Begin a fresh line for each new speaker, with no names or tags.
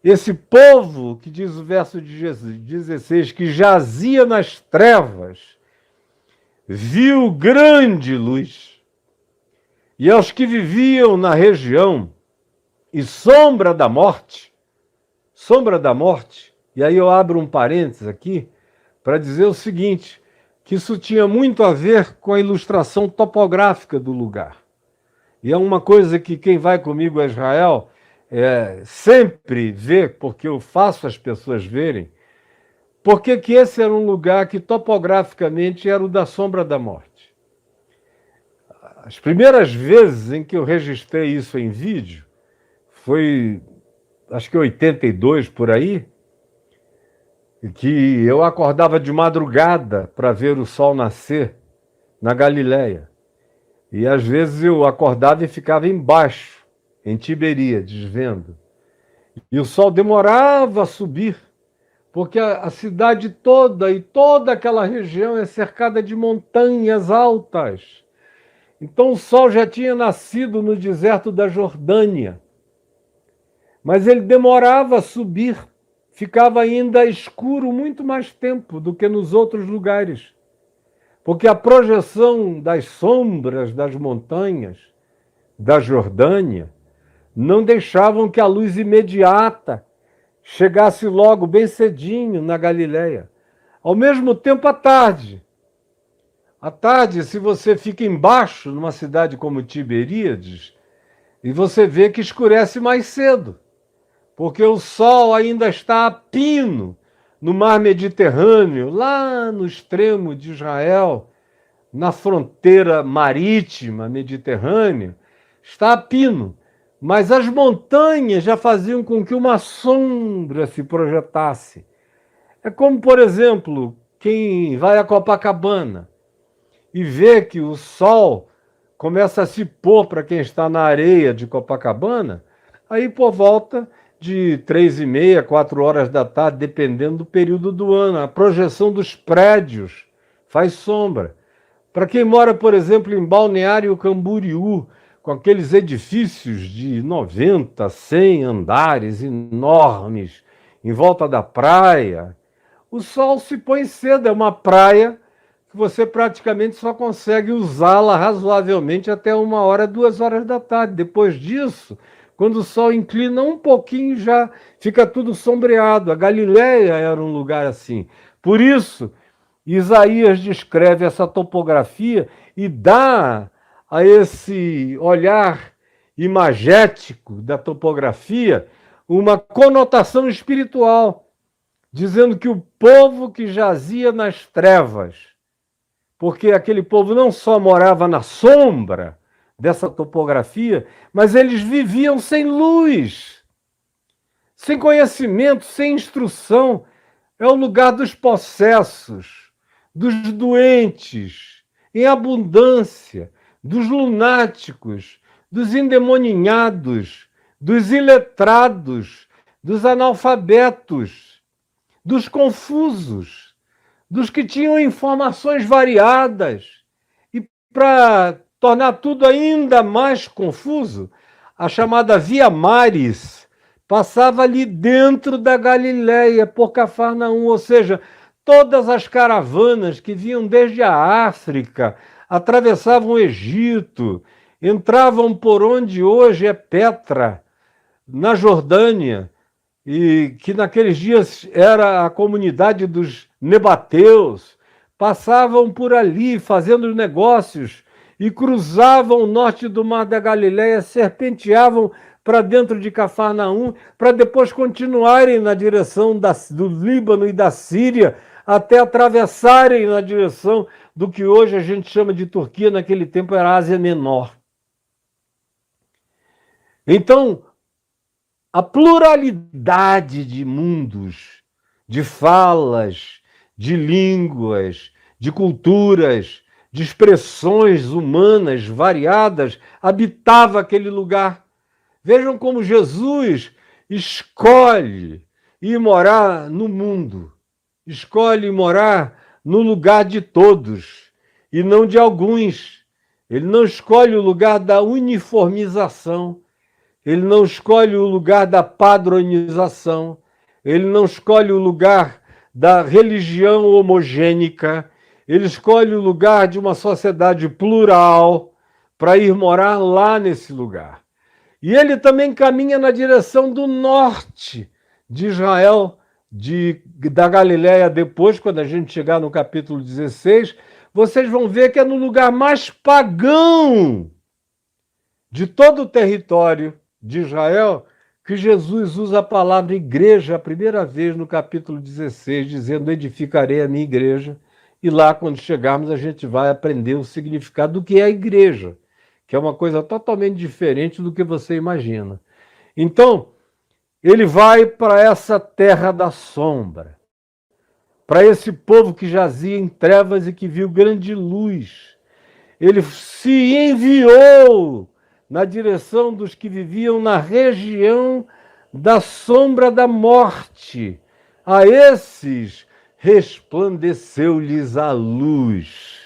Esse povo, que diz o verso de 16, que jazia nas trevas, viu grande luz. E aos que viviam na região e sombra da morte, e aí eu abro um parênteses aqui para dizer o seguinte, que isso tinha muito a ver com a ilustração topográfica do lugar. E é uma coisa que quem vai comigo a Israel sempre vê, porque eu faço as pessoas verem, porque que esse era um lugar que topograficamente era o da sombra da morte. As primeiras vezes em que eu registrei isso em vídeo, foi acho que 82 por aí, que eu acordava de madrugada para ver o sol nascer na Galileia. E às vezes eu acordava e ficava embaixo, em Tiberíades, vendo. E o sol demorava a subir, porque a cidade toda e toda aquela região é cercada de montanhas altas. Então o sol já tinha nascido no deserto da Jordânia, mas ele demorava a subir, ficava ainda escuro muito mais tempo do que nos outros lugares, porque a projeção das sombras das montanhas da Jordânia não deixavam que a luz imediata chegasse logo, bem cedinho, na Galileia. Ao mesmo tempo, à tarde. À tarde, se você fica embaixo, numa cidade como Tiberíades, e você vê que escurece mais cedo, porque o sol ainda está a pino no mar Mediterrâneo, lá no extremo de Israel, na fronteira marítima mediterrânea, está a pino. Mas as montanhas já faziam com que uma sombra se projetasse. É como, por exemplo, quem vai a Copacabana e vê que o sol começa a se pôr para quem está na areia de Copacabana, aí por volta de 3h30, 4 horas da tarde, dependendo do período do ano, a projeção dos prédios faz sombra. Para quem mora, por exemplo, em Balneário Camboriú, com aqueles edifícios de 90, 100 andares enormes em volta da praia, o sol se põe cedo, é uma praia que você praticamente só consegue usá-la razoavelmente até 1 hora, 2 horas da tarde. Depois disso, quando o sol inclina um pouquinho, já fica tudo sombreado. A Galileia era um lugar assim. Por isso, Isaías descreve essa topografia e dá a esse olhar imagético da topografia uma conotação espiritual, dizendo que o povo que jazia nas trevas, porque aquele povo não só morava na sombra dessa topografia, mas eles viviam sem luz, sem conhecimento, sem instrução. É o lugar dos possessos, dos doentes, em abundância, dos lunáticos, dos endemoninhados, dos iletrados, dos analfabetos, dos confusos, dos que tinham informações variadas. E para tornar tudo ainda mais confuso, a chamada Via Maris passava ali dentro da Galileia, por Cafarnaum, ou seja, todas as caravanas que vinham desde a África, atravessavam o Egito, entravam por onde hoje é Petra, na Jordânia, e que naqueles dias era a comunidade dos Nebateus, passavam por ali fazendo negócios e cruzavam o norte do Mar da Galileia, serpenteavam para dentro de Cafarnaum, para depois continuarem na direção do Líbano e da Síria, até atravessarem na direção do que hoje a gente chama de Turquia, naquele tempo era Ásia Menor. Então, a pluralidade de mundos, de falas, de línguas, de culturas, de expressões humanas variadas, habitava aquele lugar. Vejam como Jesus escolhe ir morar no mundo, escolhe morar no lugar de todos e não de alguns. Ele não escolhe o lugar da uniformização. ele não escolhe o lugar da padronização, ele não escolhe o lugar da religião homogênica, ele escolhe o lugar de uma sociedade plural para ir morar lá nesse lugar. E ele também caminha na direção do norte de Israel, da Galiléia. Depois, quando a gente chegar no capítulo 16, vocês vão ver que é no lugar mais pagão de todo o território de Israel que Jesus usa a palavra igreja a primeira vez no capítulo 16, dizendo: edificarei a minha igreja. E lá, quando chegarmos, a gente vai aprender o significado do que é a igreja, que é uma coisa totalmente diferente do que você imagina. Então, ele vai para essa terra da sombra, para esse povo que jazia em trevas e que viu grande luz. Ele se enviou na direção dos que viviam na região da sombra da morte. A esses resplandeceu-lhes a luz.